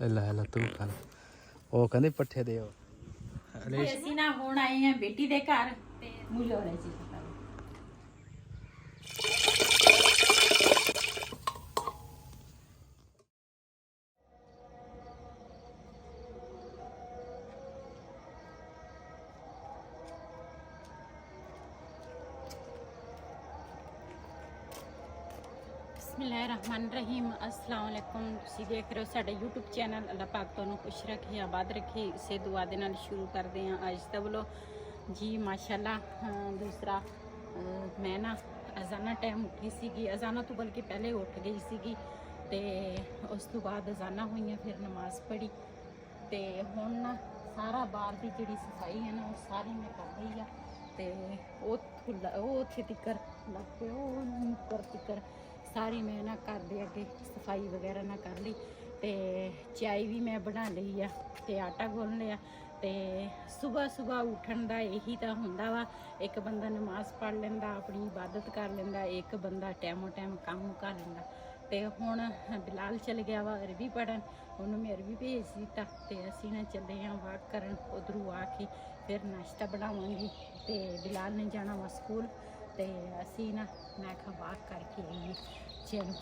ਲੈ ਲੈ ਤੂੰ ਖਾ ਲੈ। ਉਹ ਕਹਿੰਦੇ ਪੱਠੇ ਦੇ ਅਸੀਂ ਨਾ ਹੁਣ ਆਏ ਆ ਬੇਟੀ ਦੇ ਘਰ ਤੇ ਮੁੱਲ ਹੋ ਰਿਹਾ ਸੀ बिस्मिल्लाहिर्रहमानिर्रहीम अस्सलाम वालेकुम। ਤੁਸੀਂ ਦੇਖ ਰਹੇ ਹੋ ਸਾਡਾ YouTube ਚੈਨਲ। ਅੱਲਾਹ ਪਾਕ ਤੁਹਾਨੂੰ ਖੁਸ਼ ਰੱਖੇ ਆਬਾਦ ਰੱਖੇ। ਇਸੇ ਦੁਆ ਦੇ ਨਾਲ ਸ਼ੁਰੂ ਕਰਦੇ ਹਾਂ ਅੱਜ ਦਾ ਵਲੋਗ ਜੀ। ਮਾਸ਼ਾਅੱਲਾ ਦੂਸਰਾ ਮੈਂ ਨਾ ਅਜ਼ਾਨਾ ਟਾਈਮ ਉੱਠੀ ਸੀਗੀ, ਅਜ਼ਾਨਾ ਤੋਂ ਬਲਕਿ ਪਹਿਲੇ ਉੱਠ ਗਈ ਸੀਗੀ ਤੇ ਉਸ ਤੋਂ ਬਾਅਦ ਅਜ਼ਾਨਾ ਹੋਈਆਂ, ਫਿਰ ਨਮਾਜ਼ ਪੜ੍ਹੀ ਤੇ ਹੁਣ ਨਾ ਸਾਰਾ ਬਾਹਰ ਦੀ ਜਿਹੜੀ ਸਫਾਈ ਹੈ ਨਾ ਉਹ ਸਾਰੀ ਮੈਂ ਕਰ ਰਹੀ ਆ ਤੇ ਉਹ ਉੱਥੇ ਤਿੱਕਰ ਲੱਗ ਪਏ, ਉਹ ਮੁੱਕਰ ਤਿੱਕਰ ਸਾਰੀ मैं ना घर दे अगे सफाई वगैरह ना कर ली ते चाय भी मैं बना ली आ ते आटा गुन लिया ते सुबह सुबह उठन का यही तो होंदा वा। एक बंदा नमाज पढ़ लेंदा, अपनी इबादत कर लेंदा, एक बंदा टाइमों टाइम काम कर लेंदा ते हुण बिलाल चल गया वा अरबी पढ़न, उन्होंने मैं अरबी भेज दिता ते असीं ना चले हाँ वाक करन। उधरों आके फिर नाश्ता बनावांगी ते बिलाल ने जाना वा स्कूल ते असीं ना मैं कहा वाक करके आईए। चलो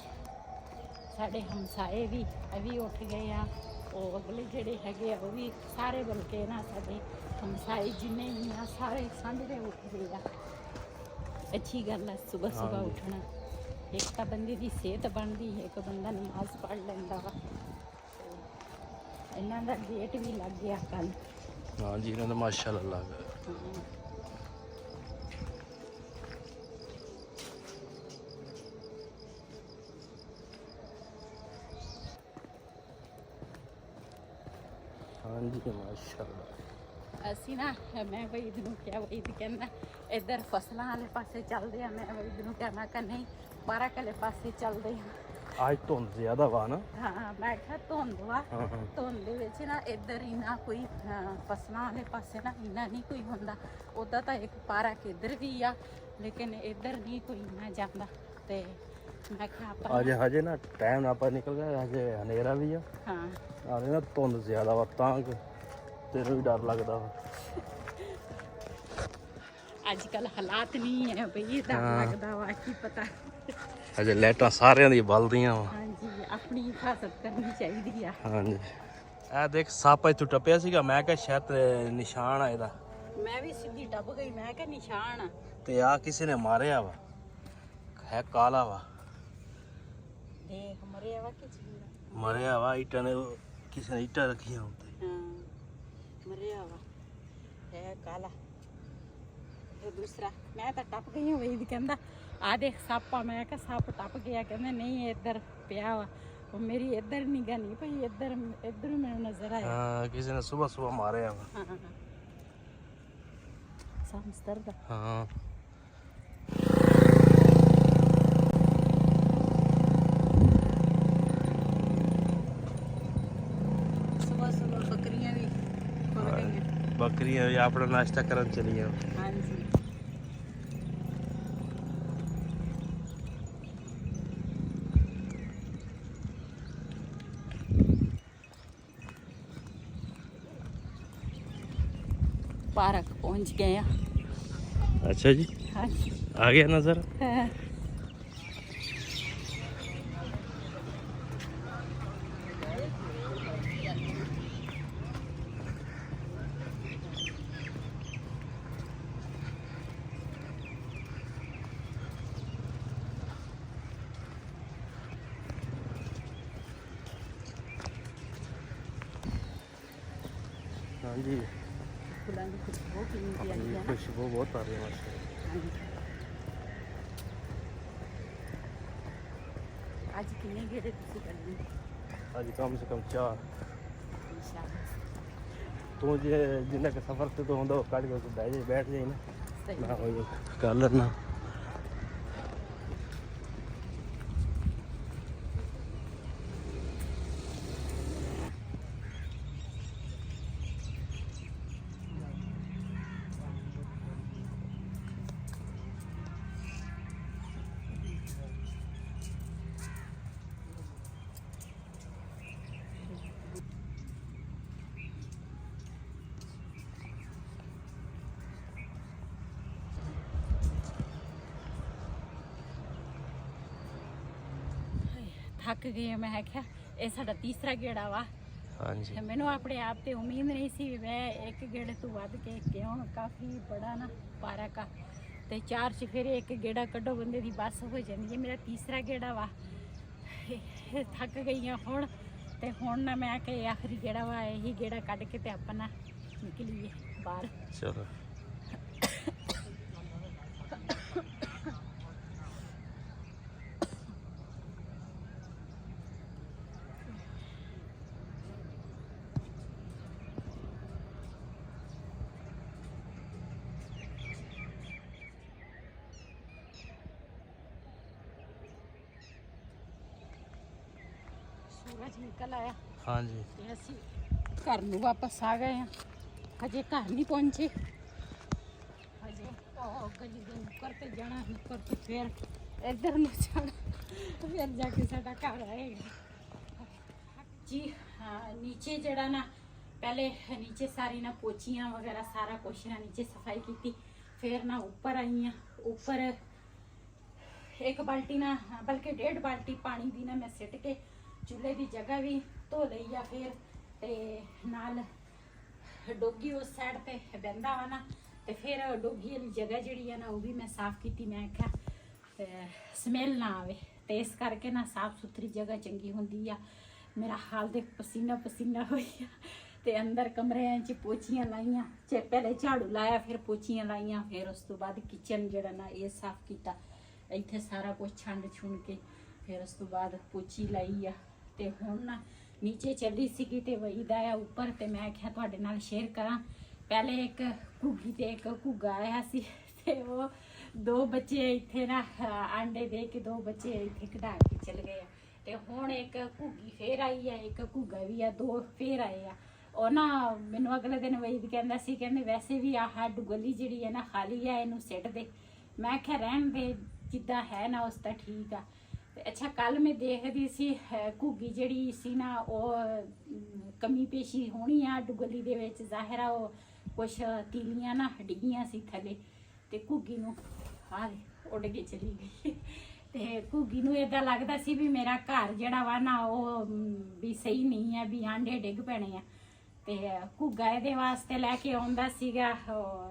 साढ़े हमसाए भी उठ गए आ, वो अगले जेड़े हैगे आ वो भी सारे बल्कि ना साढ़े हमसाए जिन्ने भी आ सारे सांझे उठ गए आ। अच्छी गल है सुबह सुबह उठना, एक तो बंदे की सेहत बनती, एक बंदा नमाज पढ़ लेंदा वा। इन्हां दा गेट भी लग गया कल। हाँ जी, इन्हां दा माशाअल्लाह लग गया। हाँ जी माशाअल्लाह। ਅਸੀਂ ਨਾ ਮੈਂ ਵਈਦ ਨੂੰ ਕਿਹਾ, ਵਈਦ ਕਹਿੰਦਾ ਇੱਧਰ ਫਸਲਾਂ ਵਾਲੇ ਪਾਸੇ ਚੱਲਦੇ ਆ। ਮੈਂ ਵਈਦ ਨੂੰ ਕਿਹਾ ਮੈਂ ਕਿਹਾ ਨਹੀਂ ਪਾਰਕ ਵਾਲੇ ਪਾਸੇ ਚੱਲਦੇ ਆ। आज ਧੁੰਦ ਜ਼ਿਆਦਾ ਵਾ ਨਾ। ਹਾਂ ਮੈਂ ਕਿਹਾ ਧੁੰਦ ਵਾ, ਧੁੰਦ ਦੇ ਵਿੱਚ ਨਾ ਇੱਧਰ ਇੰਨਾ ਕੋਈ ਫਸਲਾਂ ਵਾਲੇ ਪਾਸੇ ਨਾ ਇੰਨਾ ਨਹੀਂ ਕੋਈ ਹੁੰਦਾ। ਉੱਦਾਂ ਤਾਂ ਇੱਕ ਪਾਰਕ ਇੱਧਰ ਵੀ ਆ ਲੇਕਿਨ ਇੱਧਰ ਨਹੀਂ ਕੋਈ ਇੰਨਾ ਜਾਂਦਾ ਤੇ ਮੈਂ ਕਿਹਾ ਆਪਾਂ ਅੱਜ ਹਜੇ ਨਾ ਟਾਈਮ ਨਾਲ ਆਪਾਂ ਨਿਕਲ ਗਏ, ਹਜੇ ਹਨੇਰਾ ਵੀ ਆ। ਹਾਂ ਨਾਲੇ ਨਾ ਧੁੰਦ ਜ਼ਿਆਦਾ ਵਾ ਤਾਂ ਤੈਨੂੰ ਵੀ ਡਰ ਲੱਗਦਾ ਵਾ। ਅੱਜ ਕੱਲ ਹਾਲਾਤ ਨਹੀਂ ਹੈ ਬਈ ਡਰ ਲੱਗਦਾ ਵਾ, ਕੀ ਪਤਾ। ਹਜੇ ਲਾਈਟਾਂ ਸਾਰਿਆਂ ਦੀ ਬਲਦੀਆਂ ਵਾ। ਹਾਂਜੀ ਆਪਣੀ ਹਿਫਾਜ਼ਤ ਕਰਨੀ ਚਾਹੀਦੀ ਆ। ਹਾਂਜੀ ਇਹ ਦੇਖ ਸੱਪ ਇੱਥੋਂ ਟੱਪਿਆ ਸੀਗਾ, ਮੈਂ ਕਿਹਾ ਸ਼ਾਇਦ ਨਿਸ਼ਾਨ ਆ ਇਹਦਾ। ਮੈਂ ਵੀ ਸਿੱਧੀ ਟੱਪ ਗਈ, ਮੈਂ ਕਿਹਾ ਨਿਸ਼ਾਨ ਆ ਤੇ ਆ ਕਿਸੇ ਨੇ ਮਾਰਿਆ ਵਾ, ਹੈ ਕਾਲਾ ਵਾ। ਦੇਖ ਮਰਿਆ ਵਾ ਕਿ ਮਰਿਆ ਵਾ, ਇੱਟਾਂ ਨੇ ਕਿਸੇ ਨੇ ਇੱਟਾਂ ਰੱਖੀਆਂ ਉੱਤੇ। ਹਾਂ ਮਰਿਆ ਵਾ, ਹੈ ਕਾਲਾ। ਤੇ ਦੂਸਰਾ ਮੈਂ ਤਾਂ ਟੱਪ ਗਈ ਹਾਂ, ਵਈ ਕਹਿੰਦਾ ਆ ਦੇਖ ਸੱਪ ਆ। ਮੈਂ ਕਿਹਾ ਸੱਪ ਟੱਪ ਗਿਆ, ਕਹਿੰਦਾ ਨਹੀਂ ਇੱਧਰ ਪਿਆ ਵਾ। ਉਹ ਮੇਰੀ ਇੱਧਰ ਨਿਗਾਹ ਨਹੀਂ ਪਈ, ਇੱਧਰ ਮੈਨੂੰ ਨਜ਼ਰ ਆਇਆ। ਹਾਂ ਕਿਸੇ ਨੇ ਸਵੇਰ ਸਵੇਰ ਮਾਰਿਆ ਵਾ। ਹਾਂ ਹਾਂ ਸਮਝਦਰ ਦਾ। ਹਾਂ बकरियां भी अपना नाश्ता करन चली गया। हाँ जी पार्क पहुंच गए। अच्छा जी हाँ जी आ गया नजर। हाँ। हाँ जी फुलां की खुशबू कितनी प्यारी है ना। खुशबू बहुत आ रही है माशाल्लाह। आज कितने गेड़े तुसी करने? आज कम से कम 4। इंशाल्लाह तू जे जिन्ना के सफर से तो होंदा कट के बैठ जाए ना। सही ना हो कर लेना। ਥੱਕ ਗਏ। ਮੈਂ ਕਿਹਾ ਇਹ ਸਾਡਾ ਤੀਸਰਾ ਗੇੜਾ ਵਾ। ਹਾਂਜੀ ਮੈਨੂੰ ਆਪਣੇ ਆਪ ਤੇ ਉਮੀਦ ਨਹੀਂ ਸੀ ਵੀ ਮੈਂ ਇੱਕ ਗੇੜੇ ਤੋਂ ਵੱਧ ਕੇ ਕਿਉਂ, ਕਾਫੀ ਬੜਾ ਨਾ ਪਾਰਕ ਆ ਤੇ 4 ਚੁਫੇਰੇ ਇੱਕ ਗੇੜਾ ਕੱਢੋ ਬੰਦੇ ਦੀ ਬੱਸ ਹੋ ਜਾਂਦੀ ਹੈ। ਮੇਰਾ ਤੀਸਰਾ ਗੇੜਾ ਵਾ। ਥੱਕ ਗਈ ਹਾਂ ਹੁਣ, ਤੇ ਹੁਣ ਨਾ ਮੈਂ ਕਿ ਆਖਰੀ ਗੇੜਾ ਵਾ, ਇਹੀ ਗੇੜਾ ਕੱਢ ਕੇ ਤੇ ਆਪਾਂ ਨਾ ਨਿਕਲੀਏ ਬਾਹਰ। ਚਲੋ ਸੂਰਜ ਨਿਕਲ ਆਇਆ ਹਾਂਜੀ ਤੇ ਅਸੀਂ ਘਰ ਨੂੰ ਵਾਪਸ ਆ ਗਏ ਹਾਂ। ਹਜੇ ਘਰ ਨਹੀਂ ਪਹੁੰਚੇ, ਹਜੇ ਉਹ ਗਲੀ ਦੇ ਉੱਪਰ ਤੇ ਜਾਣਾ, ਉੱਪਰ ਤੇ ਫਿਰ ਇੱਧਰ ਨੂੰ ਜਾਣਾ, ਫਿਰ ਜਾ ਕੇ ਸਾਡਾ ਘਰ ਆਏਗਾ ਜੀ। ਹਾਂ ਨੀਚੇ ਜਿਹੜਾ ਨਾ ਪਹਿਲੇ ਨੀਚੇ ਸਾਰੀ ਨਾ ਪੋਚੀਆਂ ਵਗੈਰਾ ਸਾਰਾ ਕੁਛ ਨਾ ਨੀਚੇ ਸਫਾਈ ਕੀਤੀ, ਫਿਰ ਨਾ ਉੱਪਰ ਆਈ ਹਾਂ। ਉੱਪਰ ਇੱਕ ਬਾਲਟੀ ਨਾ ਬਲਕਿ 1.5 ਬਾਲਟੀ ਪਾਣੀ ਦੀ ਨਾ ਮੈਂ ਸਿੱਟ ਕੇ ਚੁੱਲ੍ਹੇ ਦੀ ਜਗ੍ਹਾ ਵੀ ਧੋ ਲਈ ਆ। ਫਿਰ ਤੇ ਨਾਲ ਡੋਗੀ ਉਸ ਸਾਈਡ ਤੇ ਬਹਿੰਦਾ ਵਾ ਨਾ, ਤੇ ਫਿਰ ਡੋਗੀ ਵਾਲੀ ਜਗ੍ਹਾ ਜਿਹੜੀ ਆ ਨਾ ਉਹ ਵੀ ਮੈਂ ਸਾਫ਼ ਕੀਤੀ। ਮੈਂ ਆਖਿਆ ਸਮੈਲ ਨਾ ਆਵੇ, ਤੇ ਇਸ ਕਰਕੇ ਨਾ ਸਾਫ਼ ਸੁਥਰੀ ਜਗ੍ਹਾ ਚੰਗੀ ਹੁੰਦੀ ਆ। ਮੇਰਾ ਹਾਲ ਦੇਖ ਪਸੀਨਾ ਪਸੀਨਾ ਹੋਇਆ, ਤੇ ਅੰਦਰ ਕਮਰਿਆਂ 'ਚ ਪੋਚੀਆਂ ਲਾਈਆਂ, ਪਹਿਲੇ ਝਾੜੂ ਲਾਇਆ, ਫਿਰ ਪੋਚੀਆਂ ਲਾਈਆਂ, ਫਿਰ ਉਸ ਤੋਂ ਬਾਅਦ ਕਿਚਨ ਜਿਹੜਾ ਨਾ ਇਹ ਸਾਫ਼ ਕੀਤਾ। ਇੱਥੇ ਸਾਰਾ ਕੁਝ ਛੰਡ ਛੁੰਡ ਕੇ ਫਿਰ ਉਸ ਤੋਂ ਬਾਅਦ ਪੋਚੀ ਲਾਈ ਆ। ਤੇ ਹੁਣ ਨਾ ਨੀਚੇ ਚੱਲੀ ਸੀਗੀ ਤੇ ਵਈਦਾ ਆ ਉੱਪਰ, ਤੇ ਮੈਂ ਕਿਹਾ ਤੁਹਾਡੇ ਨਾਲ ਸ਼ੇਅਰ ਕਰਾਂ। ਪਹਿਲੇ ਇੱਕ ਘੁੱਗੀ ਤੇ ਇੱਕ ਘੁੱਗਾ ਆਇਆ ਸੀ, ਤੇ ਉਹ 2 ਬੱਚੇ ਇੱਥੇ ਨਾ ਆਂਡੇ ਦੇ ਕੇ 2 ਬੱਚੇ ਇੱਥੇ ਕਢਾ ਕੇ ਚਲ ਗਏ ਆ। ਤੇ ਹੁਣ ਇੱਕ ਘੁੱਗੀ ਫੇਰ ਆਈ ਆ, ਇੱਕ ਘੁੱਗਾ ਵੀ ਆ, 2 ਫੇਰ ਆਏ ਆ। ਉਹ ਨਾ ਮੈਨੂੰ ਅਗਲੇ ਦਿਨ ਵਈਦ ਕਹਿੰਦਾ ਸੀ, ਕਹਿੰਦੇ ਵੈਸੇ ਵੀ ਆਹ ਡੁਗਲੀ ਜਿਹੜੀ ਹੈ ਨਾ ਖਾਲੀ ਆ, ਇਹਨੂੰ ਸਿੱਟ ਦੇ। ਮੈਂ ਕਿਹਾ ਰਹਿਣ ਦੇ, ਜਿੱਦਾਂ ਹੈ ਨਾ ਉਸ ਤਾਂ ਠੀਕ ਆ। ਤੇ ਅੱਛਾ ਕੱਲ ਮੈਂ ਦੇਖਦੀ ਸੀ ਘੁੱਗੀ ਜਿਹੜੀ ਸੀ ਨਾ ਉਹ ਕਮੀ ਪੇਸ਼ੀ ਹੋਣੀ ਆ ਡੁਗਲੀ ਦੇ ਵਿੱਚ, ਜ਼ਾਹਿਰ ਆ ਉਹ ਕੁਛ ਤੀਲੀਆਂ ਨਾ ਡਿੱਗੀਆਂ ਸੀ ਥੱਲੇ, ਤੇ ਘੁੱਗੀ ਨੂੰ ਉੱਡ ਕੇ ਚਲੀ ਗਈ। ਤੇ ਘੁੱਗੀ ਨੂੰ ਏਦਾਂ ਲੱਗਦਾ ਸੀ ਵੀ ਮੇਰਾ ਘਰ ਜਿਹੜਾ ਵਾ ਨਾ ਉਹ ਵੀ ਸਹੀ ਨਹੀਂ ਆ, ਵੀ ਆਂਡੇ ਡਿੱਗ ਪੈਣੇ ਆ। ਤੇ ਘੁੱਗਾ ਇਹਦੇ ਵਾਸਤੇ ਲੈ ਕੇ ਆਉਂਦਾ ਸੀਗਾ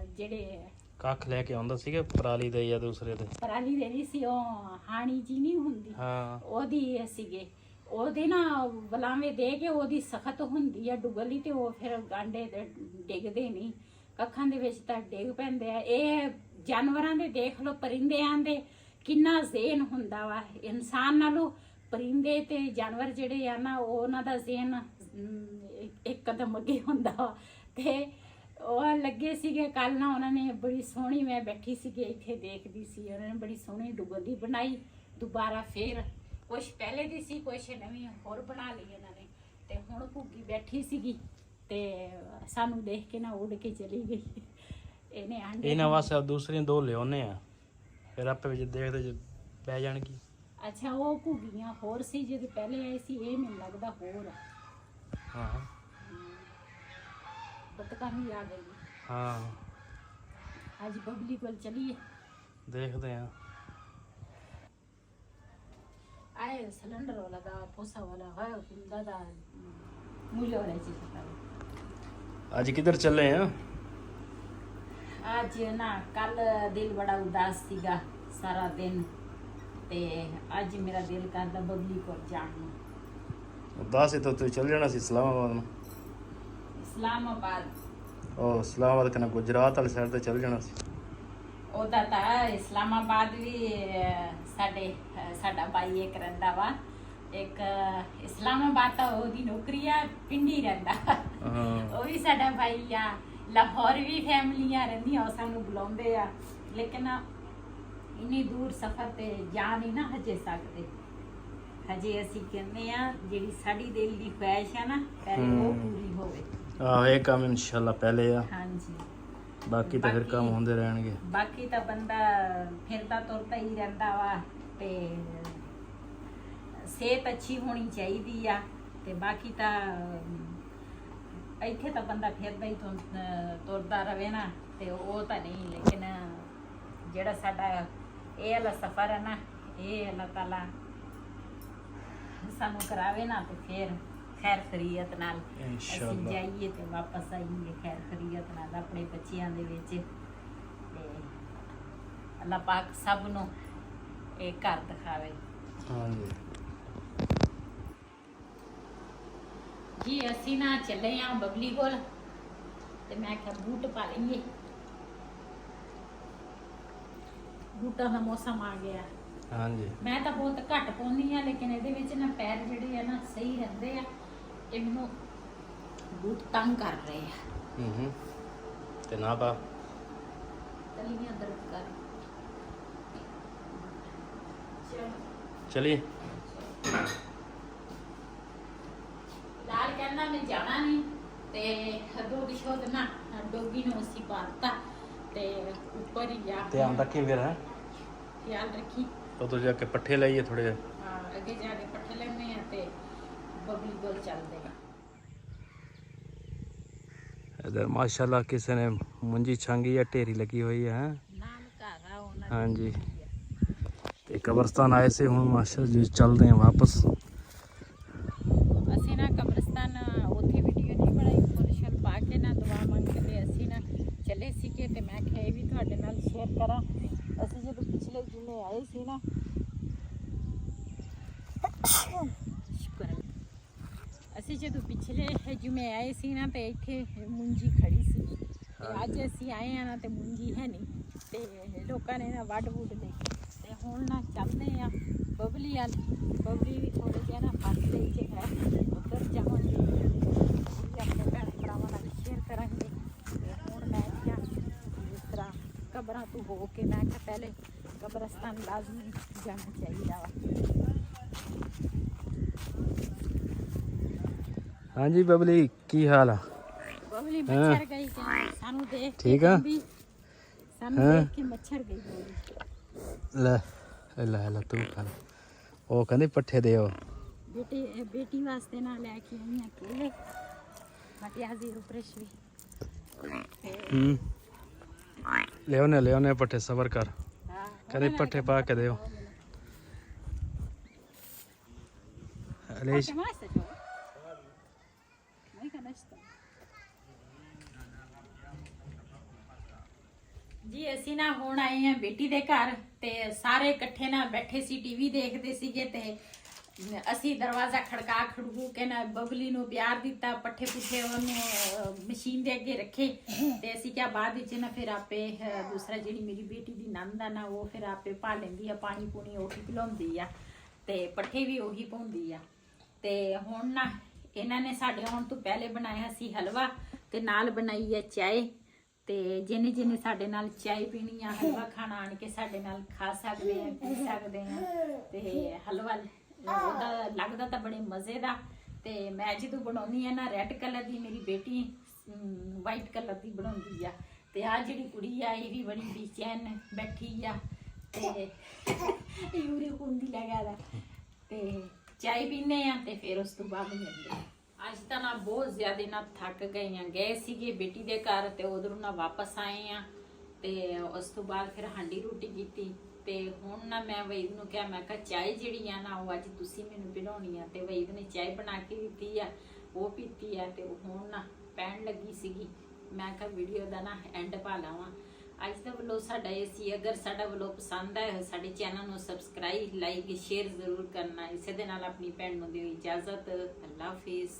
ਜਿਹੜੇ ਕੱਖ ਲੈ ਕੇ ਆਉਂਦਾ ਸੀਗਾ ਪਰਾਲੀ ਦੇ ਜਾਂ ਦੂਸਰੇ ਦੇ, ਪਰਾਲੀ ਦੇ ਨਹੀਂ ਸੀ, ਉਹ ਹਾਣੀ ਜੀ ਨਹੀਂ ਹੁੰਦੀ, ਹਾਂ ਉਹਦੀ ਸੀਗੇ। ਉਹਦੇ ਨਾ ਬਲਾਵੇਂ ਦੇ ਕੇ ਉਹਦੀ ਸਖਤ ਹੁੰਦੀ ਆ ਡੁਗਲੀ, ਤੇ ਉਹ ਫਿਰ ਆਂਡੇ ਡਿੱਗਦੇ ਨਹੀਂ, ਕੱਖਾਂ ਦੇ ਵਿੱਚ ਤਾਂ ਡਿੱਗ ਪੈਂਦੇ ਆ। ਇਹ ਜਾਨਵਰਾਂ ਦੇ ਦੇਖ ਲਓ, ਪਰਿੰਦਿਆਂ ਦੇ ਕਿੰਨਾ ਜ਼ੇਨ ਹੁੰਦਾ ਵਾ ਇਨਸਾਨ ਨਾਲੋਂ। ਪਰਿੰਦੇ ਤੇ ਜਾਨਵਰ ਜਿਹੜੇ ਆ ਨਾ ਉਹਨਾਂ ਦਾ ਜ਼ੇਨ ਇੱਕ ਕਦਮ ਅੱਗੇ ਹੁੰਦਾ ਵਾ। ਤੇ ਉਹ ਲੱਗੇ ਸੀਗੇ ਕੱਲ ਨਾ, ਉਹਨਾਂ ਨੇ ਬੜੀ ਸੋਹਣੀ, ਮੈਂ ਬੈਠੀ ਸੀਗੀ ਇੱਥੇ ਦੇਖਦੀ ਸੀ, ਉਹਨਾਂ ਨੇ ਬੜੀ ਸੋਹਣੀ ਡੁਗਲੀ ਬਣਾਈ ਦੁਬਾਰਾ। ਫਿਰ ਕੁਛ ਪਹਿਲੇ ਦੀ ਸੀ, ਕੁਛ ਨਵੀਂ ਹੋਰ ਬਣਾ ਲਈ ਇਹਨਾਂ ਨੇ। ਤੇ ਹੁਣ ਘੁੱਗੀ ਬੈਠੀ ਸੀਗੀ ਤੇ ਸਾਨੂੰ ਦੇਖ ਕੇ ਨਾ ਉੱਡ ਕੇ ਚਲੀ ਗਈ। ਇਹਨੇ ਆਂਡੇ ਇਹਨਾਂ ਵਾਸਤੇ ਦੂਸਰੀਆਂ 2 ਲਿਆਉਨੇ ਆ, ਫਿਰ ਆਪੇ ਵਿੱਚ ਦੇਖਦੇ ਜੇ ਬਹਿ ਜਾਣਗੀ। ਅੱਛਾ ਉਹ ਘੁੱਗੀਆਂ ਹੋਰ ਸੀ ਜਿਹੜੇ ਪਹਿਲੇ ਆਏ ਸੀ, ਇਹ ਮੈਨੂੰ ਲੱਗਦਾ ਹੋਰ ਆ। ਹਾਂ ਬਤਕਾਂ ਵੀ ਆ ਗਈ। ਹਾਂ ਅੱਜ ਬਬਲੀ ਕੋਲ ਚਲੀਏ, ਦੇਖਦੇ ਆ। आए सिलेंडर वाला का पोसा वाला है दादा मुझे वाला चीज। ਅੱਜ ਕਿੱਧਰ ਚੱਲੇ ਆ? आज ना कल दिल बड़ा उदास सीगा सारा दिन, ते आज मेरा दिल करदा बबली को जान ਨੂੰ। ਉਦਾਸ ਤੋਂ ਤੂੰ ਚੱਲ ਜਾਣਾ ਸੀ ਇਸਲਾਮਾਬਾਦ ਨੂੰ। इस्लामाबाद ਉਹ ਇਸਲਾਮਾਬਾਦ ਕਨਾ ਗੁਜਰਾਤ ਵਾਲੀ ਸਾਈਡ ਤੇ ਚੱਲ ਜਾਣਾ ਸੀ। ਉਹਦਾ ਤਾਂ ਇਸਲਾਮਾਬਾਦ ਵੀ ਸਾਡਾ ਭਾਈ ਇੱਕ ਰਹਿੰਦਾ ਵਾ, ਇੱਕ ਇਸਲਾਮਾਬਾਦ ਤਾਂ ਉਹਦੀ ਨੌਕਰੀ ਆ, ਪਿੰਡੀ ਰਹਿੰਦਾ। ਉਹ ਵੀ ਸਾਡਾ ਭਾਈ ਆ। ਲਾਹੌਰ ਵੀ ਫੈਮਲੀਆਂ ਰਹਿੰਦੀਆਂ, ਉਹ ਸਾਨੂੰ ਬੁਲਾਉਂਦੇ ਆ, ਲੇਕਿਨ ਇੰਨੀ ਦੂਰ ਸਫ਼ਰ ਤੇ ਜਾ ਨਹੀਂ ਨਾ ਹਜੇ ਸਕਦੇ। ਹਜੇ ਅਸੀਂ ਕਹਿੰਦੇ ਆ ਜਿਹੜੀ ਸਾਡੀ ਦਿਲ ਦੀ ਖੁਆਇਸ਼ ਆ ਨਾ ਪਹਿਲੇ ਉਹ ਪੂਰੀ ਹੋਵੇ। ਆਹ ਇਹ ਕੰਮ ਇਨਸ਼ਾਅੱਲਾ ਪਹਿਲੇ ਆ। ਹਾਂਜੀ ਬਾਕੀ ਤਾਂ ਫਿਰ ਕੰਮ ਹੁੰਦੇ ਰਹਿਣਗੇ। ਬਾਕੀ ਤਾਂ ਬੰਦਾ ਫਿਰਦਾ ਤੁਰਦਾ ਹੀ ਰਹਿੰਦਾ ਵਾ, ਤੇ ਸਿਹਤ ਅੱਛੀ ਹੋਣੀ ਚਾਹੀਦੀ ਆ। ਤੇ ਬਾਕੀ ਤਾਂ ਇੱਥੇ ਤਾਂ ਬੰਦਾ ਫਿਰਦਾ ਹੀ ਤੁਰਦਾ ਰਵੇ ਨਾ, ਤੇ ਉਹ ਤਾਂ ਨਹੀਂ। ਲੇਕਿਨ ਜਿਹੜਾ ਸਾਡਾ ਇਹ ਵਾਲਾ ਸਫ਼ਰ ਹੈ ਨਾ, ਇਹ ਅੱਲਾਹ ਤਾਲਾ ਸਾਨੂੰ ਕਰਾਵੇ ਨਾ ਤੇ ਫਿਰ ਖੈਰ ਖਰੀਅਤ ਨਾਲ ਅਸੀਂ ਇਨਸ਼ਾਅੱਲਾ। ਜਾਈਏ ਤੇ ਵਾਪਸ ਆਈਏ ਖੈਰ ਖਰੀਅਤ ਨਾਲ ਆਪਣੇ ਬੱਚਿਆਂ ਦੇ ਵਿੱਚ। ਤੇ ਅੱਲਾਹ ਪਾਕ ਸਭ ਨੂੰ ਇਹ ਘਰ ਦਿਖਾਵੇ। ਹਾਂਜੀ ਜੀ ਅਸੀਂ ਨਾ ਚੱਲੇ ਆ ਬਬਲੀ ਕੋਲ ਤੇ ਮੈਂ ਕਿਹਾ ਬੂਟ ਪਾ ਲਈਏ, ਬੂਟਾਂ ਦਾ ਮੌਸਮ ਆ ਗਿਆ। ਹਾਂਜੀ ਮੈਂ ਤਾਂ ਬਹੁਤ ਘੱਟ ਪਾਉਂਦੀ ਆ ਲੇਕਿਨ ਇਹਦੇ ਵਿੱਚ ਨਾ ਪੈਰ ਜਿਹੜੇ ਆ ਨਾ ਸਹੀ ਰਹਿੰਦੇ ਆ। ਇਹ ਮੈਨੂੰ ਬੂਟ ਤੰਗ ਕਰ ਰਹੇ ਆ, ਤੇ ਨਾ ਪਾ ਤਲੀਆਂ ਦਰਦ ਕਰ। ਚਲੀ ਲਾਲ ਕਹਿੰਦਾ ਮੈਂ ਜਾਣਾ ਨਹੀਂ ਤੇ ਹੱਦੋਂ ਦਿਸ਼ੋਦ ਨਾ ਡੋਗੀ ਨੂੰ ਅਸੀਂ ਪਾਤਾ ਤੇ ਉੱਪਰ ਹੀ ਜਾ ਧਿਆਨ ਰੱਖੀ ਫਿਰ ਹੈ ਖਿਆਲ ਰੱਖੀ। ਉਦੋਂ ਜਾ ਕੇ ਪੱਠੇ ਲਾਈਏ ਥੋੜੇ ਜਿਹੇ। ਹਾਂ ਅੱਗੇ ਜਾ ਕੇ ਪੱਠੇ ਲੈਣੇ ਆ ਤੇ ਬਬਲੀ ਕੋਲ ਚੱਲਦੇ ਆ। इधर माशाल्लाह किसी ने मुंजी छांगी या ढेरी लगी हुई है। ਨਾਮ ਘਰ ਆ ਉਹਨਾਂ हाँ जी ते कब्रस्तान आए से हूँ माशाल्लाह जी चल रहे हैं वापस। ਅਸੀਂ ਨਾ ਕਬਰਸਤਾਨ ਉੱਥੇ ਵੀਡੀਓ ਨਹੀਂ ਬਣਾਈ, ਫੁੱਲ ਸ਼ੁੱਲ ਪਾ ਕੇ ਨਾ ਦੁਆ ਮੰਗ ਕੇ ਅਸੀਂ ਨਾ ਚੱਲੇ ਸੀਗੇ ਤੇ ਮੈਂ ਕਿਹਾ ਇਹ ਵੀ ਤੁਹਾਡੇ ਨਾਲ ਸ਼ੇਅਰ ਕਰਾਂ। ਅਸੀਂ ਜਦੋਂ ਪਿਛਲੇ ਜੁਮੇ ਆਏ ਸੀ ਨਾ, ਸ਼ੁਕਰ ਹੈ, ਅਸੀਂ ਜਦੋਂ ਪਿਛਲੇ ਜੁਮੇ ਆਏ ਸੀ ਨਾ ਤੇ ਇੱਥੇ ਮੁੰਜੀ ਖੜੀ ਸੀ ਤੇ ਅੱਜ ਅਸੀਂ ਆਏ ਆ ਨਾ ਤੇ ਮੁੰਜੀ ਹੈ ਨਹੀਂ ਤੇ ਲੋਕਾਂ ਨੇ ਨਾ ਵੱਢ ਵੁੱਢ ਲਈ ਤੇ ਹੁਣ ਨਾ ਚੱਲਦੇ ਆ ਬਬਲੀ ਵੱਲ। ਬਬਲੀ ਵੀ ਥੋੜੇ ਜਿਹਾ ਨਾ ਫਾਸਲੇ 'ਚ ਹੈ, ਉੱਧਰ ਜਾਵਾਂਗੇ ਵੀ ਆਪਣੇ ਭੈਣ ਭਰਾਵਾਂ ਨਾਲ ਸ਼ੇਅਰ ਕਰਾਂਗੇ। ਤੇ ਹੁਣ ਮੈਂ ਕਿਹਾ ਜਿਸ ਤਰ੍ਹਾਂ ਕਬਰਾਂ ਤੋਂ ਹੋ ਕੇ ਮੈਂ ਕਿਹਾ ਪਹਿਲੇ ਕਬਰਸਤਾਨ ਲਾਜ਼ਮੀ ਜਾਣਾ ਚਾਹੀਦਾ ਵਾ। हाँ जी बबली की हाल है? ਬਬਲੀ ਮੱਛਰ ਗਈ ਕਹਿੰਦੀ ਸਾਨੂੰ ਦੇਖ ਕੇ ਠੀਕ ਆ? ਕਹਿੰਦੀ ਸਾਨੂੰ ਹਾਂ। ਦੇਖ ਕੇ ਮੱਛਰ ਗਈ ਬੋਲੀ। ਲੈ ਲੈ ਲੈ ਤੂੰ ਖਾ ਲੈ। ਉਹ ਕਹਿੰਦੇ ਪੱਠੇ ਦਿਓ। ਬੇਟੀ ਵਾਸਤੇ ਨਾ ਲੈ ਕੇ ਆਈਆਂ ਕੇਲੇ ਮਟਿਆਜ਼ੀ ਰੁਪਰੇਸ਼ ਵੀ ਲਿਆਉਣੇ ਪੱਠੇ ਸਬਰ ਕਰ। ਹਾਂ ਕਹਿੰਦੇ ਪੱਠੇ ਪਾ ਕੇ ਦਿਓ। ਅਲੇਸ਼ ਜੀ ਅਸੀਂ ਨਾ ਹੁਣ ਆਏ ਆ ਬੇਟੀ ਦੇ ਘਰ ਤੇ ਸਾਰੇ ਇਕੱਠੇ ਨਾ ਬੈਠੇ ਸੀ, ਟੀਵੀ ਦੇਖਦੇ ਸੀਗੇ ਤੇ ਅਸੀਂ ਦਰਵਾਜ਼ਾ ਖੜਕੂ ਕੇ ਨਾ ਬਬਲੀ ਨੂੰ ਪਿਆਰ ਦਿੱਤਾ, ਪੱਠੇ ਪੁੱਠੇ ਉਹਨੂੰ ਮਸ਼ੀਨ ਦੇ ਅੱਗੇ ਰੱਖੇ ਤੇ ਅਸੀਂ ਕਿਹਾ ਬਾਅਦ ਵਿੱਚ ਨਾ ਫਿਰ ਆਪੇ ਦੂਸਰਾ ਜਿਹੜੀ ਮੇਰੀ ਬੇਟੀ ਦੀ ਨੰਦ ਆ ਨਾ ਉਹ ਫਿਰ ਆਪੇ ਪਾ ਲੈਂਦੀ ਆ, ਪਾਣੀ ਪੂਣੀ ਉਹੀ ਪਿਲਾਉਂਦੀ ਆ ਤੇ ਪੱਠੇ ਵੀ ਉਹੀ ਪਾਉਂਦੀ ਆ। ਤੇ ਹੁਣ ਨਾ ਇਹਨਾਂ ਨੇ ਸਾਡੇ ਆਉਣ ਤੋਂ ਪਹਿਲੇ ਬਣਾਇਆ ਸੀ ਹਲਵਾ ਤੇ ਨਾਲ ਬਣਾਈ ਹੈ ਚਾय ਤੇ ਜਿਹਨੇ ਸਾਡੇ ਨਾਲ ਚਾय ਪੀਣੀ ਆ, ਹਲਵਾ ਖਾਣਾ ਆਣ ਕੇ ਸਾਡੇ ਨਾਲ ਖਾ ਸਕਦੇ ਆ, ਪੀ ਸਕਦੇ ਆ। ਤੇ ਹਲਵਾ ਉਹਦਾ ਲੱਗਦਾ ਤਾਂ ਬੜੇ ਮਜ਼ੇ ਦਾ। ਤੇ ਮੈਂ ਜਦੋਂ ਬਣਾਉਣੀ ਆ ਨਾ ਰੈੱਡ ਕਲਰ ਦੀ, ਮੇਰੀ ਬੇਟੀ ਵਾਈਟ ਕਲਰ ਦੀ ਬਣਾਉਂਦੀ ਆ ਤੇ ਆ ਜਿਹੜੀ ਕੁੜੀ ਆ ਇਹ ਵੀ ਬੜੀ ਬੇਚੈਨ ਬੈਠੀ ਆ ਤੇ ਯੂਰੀ ਹੁੰਦੀ ਲਗਾਦਾ ਤੇ ਚਾय ਪੀਨੇ ਆ ਤੇ ਫਿਰ ਉਸ ਤੋਂ ਬਾਅਦ ਮਿਲਦੇ ਆ। ਅੱਜ ਤਾਂ ਨਾ ਬਹੁਤ ਜ਼ਿਆਦਾ ਨਾ ਥੱਕ ਗਏ ਸੀਗੇ ਬੇਟੀ ਦੇ ਘਰ ਤੇ ਉਧਰੋਂ ਨਾ ਵਾਪਸ ਆਏ ਆ ਤੇ ਉਸ ਤੋਂ ਬਾਅਦ ਫਿਰ ਹਾਂਡੀ ਰੋਟੀ ਕੀਤੀ ਤੇ ਹੁਣ ਨਾ ਮੈਂ ਵਈਦ ਨੂੰ ਕਿਹਾ, ਮੈਂ ਕਿਹਾ ਚਾय ਜਿਹੜੀ ਆ ਨਾ ਉਹ ਅੱਜ ਤੁਸੀਂ ਮੈਨੂੰ ਪਿਲਾਉਣੀ ਆ ਤੇ ਵਈਦ ਨੇ ਚਾय ਬਣਾ ਕੇ ਦਿੱਤੀ ਆ, ਉਹ ਪੀਤੀ ਆ ਤੇ ਹੁਣ ਨਾ ਪੈਣ ਲੱਗੀ ਸੀਗੀ। ਮੈਂ ਕਿਹਾ ਵੀਡੀਓ ਦਾ ਨਾ ਐਂਡ ਪਾ ਲਾਵਾਂ। ਅੱਜ ਦਾ ਵਲੋਗ ਸਾਡਾ ਇਹ ਸੀ। ਅਗਰ ਸਾਡਾ ਵਲੋਗ ਪਸੰਦ ਆਇਆ ਸਾਡੇ ਚੈਨਲ ਨੂੰ ਸਬਸਕ੍ਰਾਈਬ, ਲਾਈਕ, ਸ਼ੇਅਰ ਜ਼ਰੂਰ ਕਰਨਾ। ਇਸੇ ਦੇ ਨਾਲ ਆਪਣੀ ਭੈਣ ਨੂੰ ਦਿਓ ਇਜਾਜ਼ਤ। ਅੱਲਾ ਹਾਫਿਜ਼।